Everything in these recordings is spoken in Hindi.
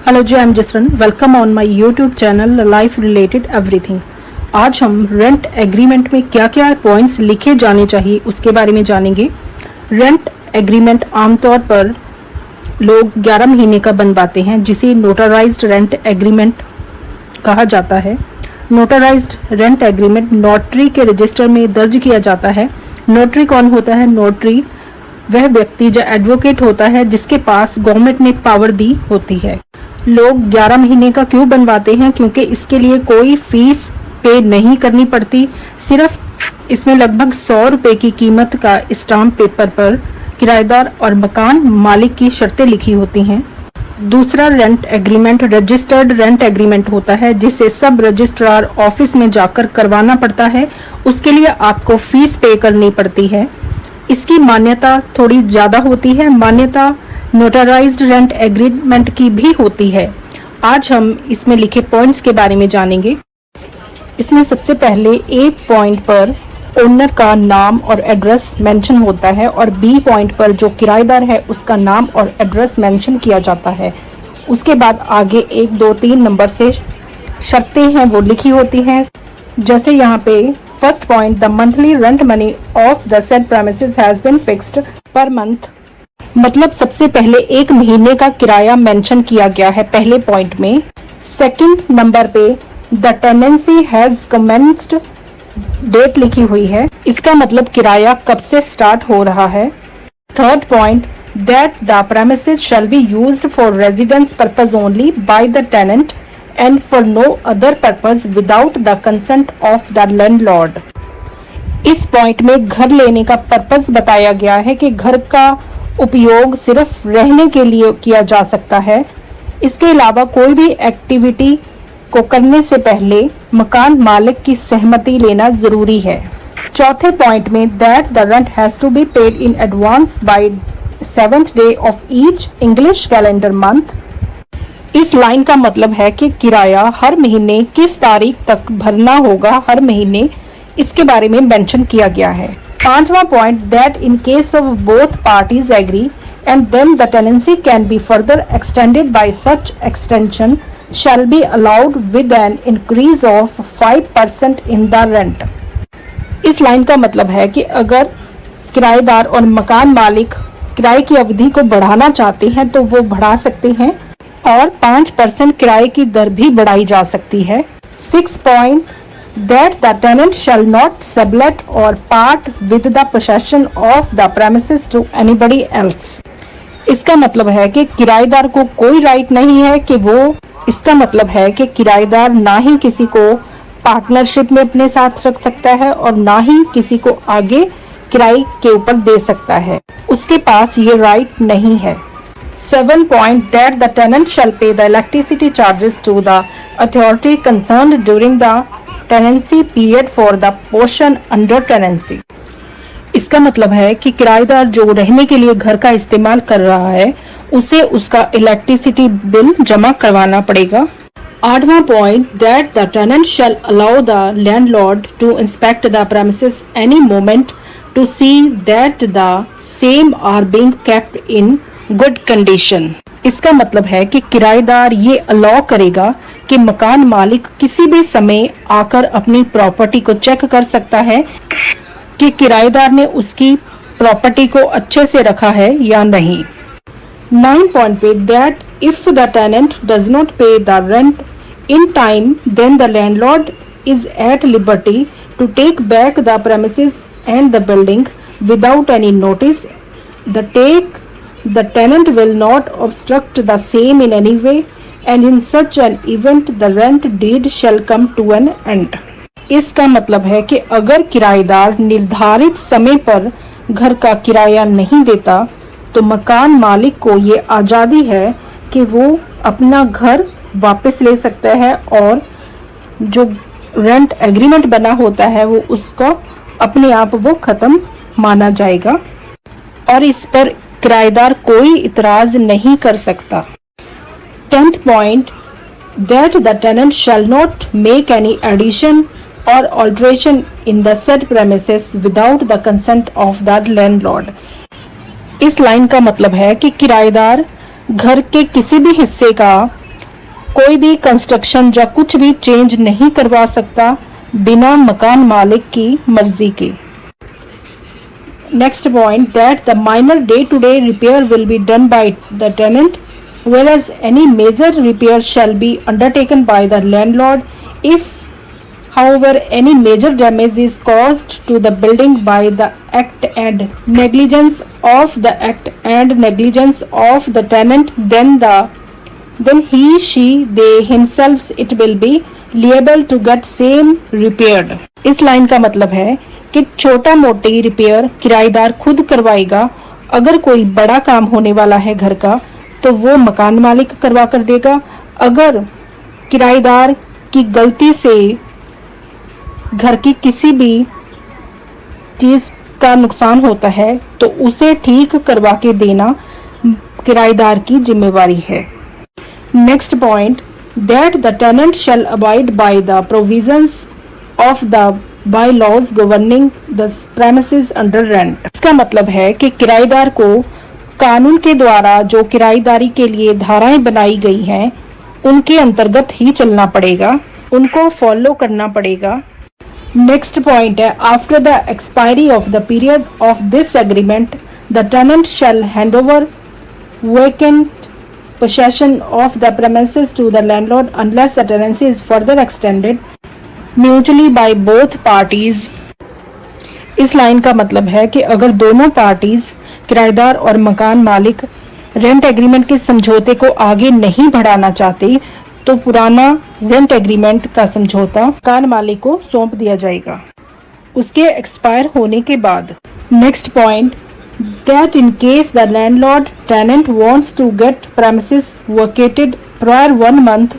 हेलो जी, I am Jasran. Welcome on my YouTube channel life related everything. आज हम रेंट एग्रीमेंट में क्या क्या पॉइंट्स लिखे जाने चाहिए उसके बारे में जानेंगे। रेंट एग्रीमेंट आमतौर पर लोग 11 महीने का बनवाते हैं, जिसे नोटराइज्ड रेंट एग्रीमेंट कहा जाता है। नोटराइज्ड रेंट एग्रीमेंट नोटरी के रजिस्टर में दर्ज किया जाता है। नोटरी कौन होता है? नोटरी वह व्यक्ति जो एडवोकेट होता है, जिसके पास गवर्नमेंट ने पावर दी होती है। लोग 11 महीने का क्यों बनवाते हैं? क्योंकि इसके लिए कोई फीस पे नहीं करनी पड़ती। सिर्फ इसमें लगभग 100 रुपए की कीमत का स्टाम्प पेपर पर किराएदार और मकान मालिक की शर्तें लिखी होती हैं। दूसरा rent agreement registered rent agreement होता है, जिसे सब रजिस्ट्रार ऑफिस में जाकर करवाना पड़ता है। उसके लिए आपको फीस पे करनी पड़ती है। इसकी मान्यता थोड़ी ज्यादा होती है। मान्यता नोटराइज्ड रेंट एग्रीमेंट की भी होती है। आज हम इसमें लिखे पॉइंट्स के बारे में जानेंगे। इसमें सबसे पहले ए पॉइंट पर ओनर का नाम और एड्रेस मेंशन होता है और बी पॉइंट पर जो किराएदार है उसका नाम और एड्रेस मेंशन किया जाता है। उसके बाद आगे 1, 2, 3 नंबर से शर्तें हैं वो लिखी होती हैं। जैसे यहाँ पे first point, the monthly rent money of the said premises has been fixed per month. मतलब सबसे पहले 1 महीने का किराया मेंशन किया गया है पहले पॉइंट में। सेकंड नंबर पे the tenancy has commenced date लिखी हुई है। इसका मतलब किराया कब से स्टार्ट हो रहा है। Third point, that the premises shall be used for residence purpose only by the tenant and for no other purpose without the consent of the landlord. इस पॉइंट में घर लेने का पर्पस बताया गया है कि घर का उपयोग सिर्फ रहने के लिए किया जा सकता है। इसके अलावा कोई भी एक्टिविटी को करने से पहले मकान मालिक की सहमति लेना जरूरी है। चौथे पॉइंट में that the rent has to be paid in advance by 7th day of each English calendar month. इस लाइन का मतलब है कि किराया हर महीने किस तारीख तक भरना होगा हर महीने, इसके बारे में मेंशन किया गया है। पांचवा point, that in case of both parties agree and then the tenancy can be further extended by such extension shall be allowed with an increase of 5% in the rent. इस लाइन का मतलब है कि अगर किराएदार और मकान मालिक किराए की अवधि को बढ़ाना चाहते हैं तो वो बढ़ा सकते हैं और 5% किराए की दर भी बढ़ाई जा सकती है। 6 point, that the tenant shall not sublet or part with the possession of the premises to anybody else। इसका मतलब है कि किराएदार को कोई राइट नहीं है कि इसका मतलब है कि किराएदार ना ही किसी को पार्टनरशिप में अपने साथ रख सकता है और ना ही किसी को आगे किराए के ऊपर दे सकता है। उसके पास ये राइट नहीं है। 7 point, that the tenant shall pay the electricity charges to the authority concerned during the tenancy period for the portion under tenancy. इसका मतलब है कि किराएदार जो रहने के लिए घर का इस्तेमाल कर रहा है उसे उसका इलेक्ट्रिसिटी बिल जमा करवाना पड़ेगा। 8वां point, that the tenant shall allow the landlord to inspect the premises any moment to see that the same are being kept in good condition. इसका मतलब है कि किराएदार ये अलाउ करेगा कि मकान मालिक किसी भी समय आकर अपनी प्रॉपर्टी को चेक कर सकता है कि किराएदार ने उसकी प्रॉपर्टी को अच्छे से रखा है या नहीं। 9 पॉइंट पे, that if the tenant does not pay the rent in time then the landlord is at liberty to take back the premises and the building without any notice. The tenant will not obstruct the same in any way and in such an event the rent deed shall come to an end। इसका मतलब है कि अगर किराएदार निर्धारित समय पर घर का किराया नहीं देता तो मकान मालिक को ये आज़ादी है कि वो अपना घर वापस ले सकता है और जो रेंट एग्रीमेंट बना होता है वो उसको अपने आप वो खत्म माना जाएगा और इस पर किराएदार कोई इतराज नहीं कर सकता। 10th point, that the tenant shall not make any addition और alteration in the said premises without the consent of the landlord. इस लाइन का मतलब है कि किराएदार घर के किसी भी हिस्से का कोई भी कंस्ट्रक्शन या कुछ भी चेंज नहीं करवा सकता बिना मकान मालिक की मर्जी के। Next point, that the minor day to day repair will be done by the tenant whereas any major repair shall be undertaken by the landlord if however any major damage is caused to the building by the act and negligence of the tenant then he she they themselves it will be liable to get same repaired। इस लाइन का मतलब है कि छोटा मोटी रिपेयर किराएदार खुद करवाएगा। अगर कोई बड़ा काम होने वाला है घर का तो वो मकान मालिक करवा कर देगा। अगर किराएदार की गलती से घर की किसी भी चीज का नुकसान होता है तो उसे ठीक करवा के देना किराएदार की जिम्मेवारी है। Next point, that the tenant shall abide by the provisions of the bylaws governing the premises under rent. इसका मतलब है कि किराएदार को कानून के द्वारा जो किराएदारी के लिए धाराएं बनाई गई हैं उनके अंतर्गत ही चलना पड़ेगा, उनको फॉलो करना पड़ेगा। नेक्स्ट पॉइंट है, after the expiry of the period of this agreement the tenant shall hand over vacant possession of the premises to the landlord unless the tenancy is further extended mutually by both parties। इस लाइन का मतलब है कि अगर दोनों पार्टीज किराएदार और मकान मालिक रेंट एग्रीमेंट के समझौते को आगे नहीं बढ़ाना चाहते तो पुराना रेंट एग्रीमेंट का समझौता मकान मालिक को सौंप दिया जाएगा उसके एक्सपायर होने के बाद। Next point, that in case the landlord tenant wants to get premises vacated prior 1 month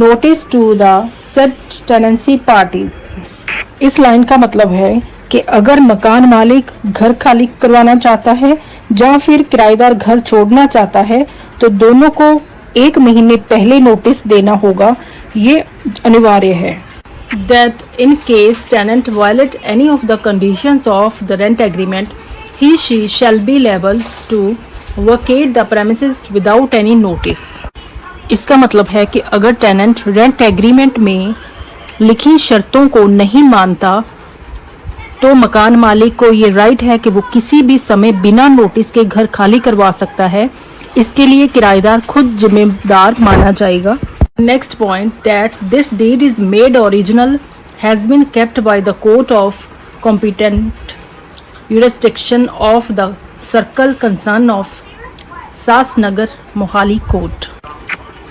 notice to the said tenancy parties। इस लाइन का मतलब है कि अगर मकान मालिक घर खाली करवाना चाहता है या फिर किराएदार घर छोड़ना चाहता है तो दोनों को 1 महीने पहले नोटिस देना होगा, ये अनिवार्य है। That in case tenant violate any of the conditions of the rent agreement he she shall be liable to vacate the premises without any notice। इसका मतलब है कि अगर टेनेंट रेंट एग्रीमेंट में लिखी शर्तों को नहीं मानता तो मकान मालिक को ये राइट है कि वो किसी भी समय बिना नोटिस के घर खाली करवा सकता है। इसके लिए किराएदार खुद जिम्मेदार माना जाएगा। Next point, that this deed is made original has been kept by the court of competent jurisdiction of the circle concern of SAS Nagar Mohali court.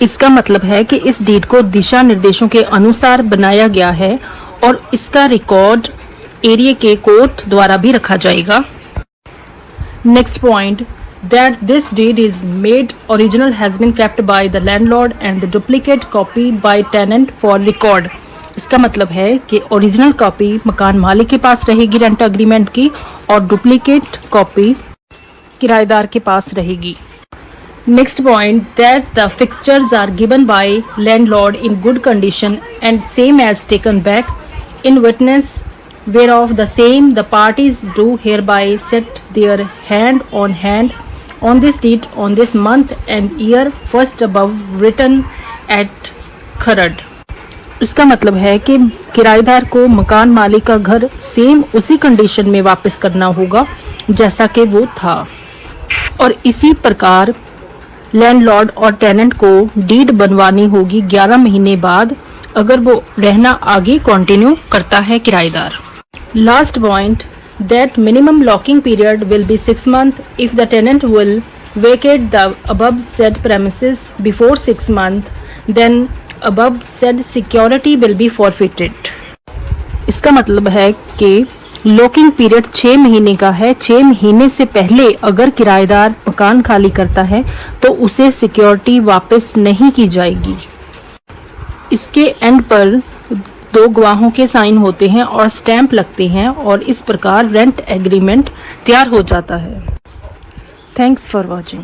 इसका मतलब है कि इस डीड को दिशा निर्देशों के अनुसार बनाया गया है और इसका रिकॉर्ड एरिया के कोर्ट द्वारा भी रखा जाएगा। Next point, that this deed is made original has been kept by the landlord and the duplicate copy by tenant for record. इसका मतलब है कि ओरिजिनल कॉपी मकान मालिक के पास रहेगी रेंट एग्रीमेंट की और डुप्लीकेट कॉपी किराएदार के पास रहेगी। Next point, that the fixtures are given by landlord in good condition and same as taken back in witness whereof the same the parties do hereby set their hand on this deed on this month and year first above written at खरड़। इसका मतलब है कि किराएदार को मकान मालिक का घर सेम उसी कंडीशन में वापस करना होगा जैसा कि वो था और इसी प्रकार लैंडलॉर्ड और टेनेंट को डीड बनवानी होगी 11 महीने बाद अगर वो रहना आगे कंटिन्यू करता है किराएदार। Last point, that minimum locking period will be 6 months if the tenant will vacate the above said premises before 6 months then above said security will be forfeited। इसका मतलब है कि लॉकिंग पीरियड 6 महीने का है। 6 महीने से पहले अगर किराएदार मकान खाली करता है तो उसे सिक्योरिटी वापस नहीं की जाएगी। इसके एंड पर 2 गवाहों के साइन होते हैं और स्टैंप लगते हैं और इस प्रकार रेंट एग्रीमेंट तैयार हो जाता है। Thanks for watching.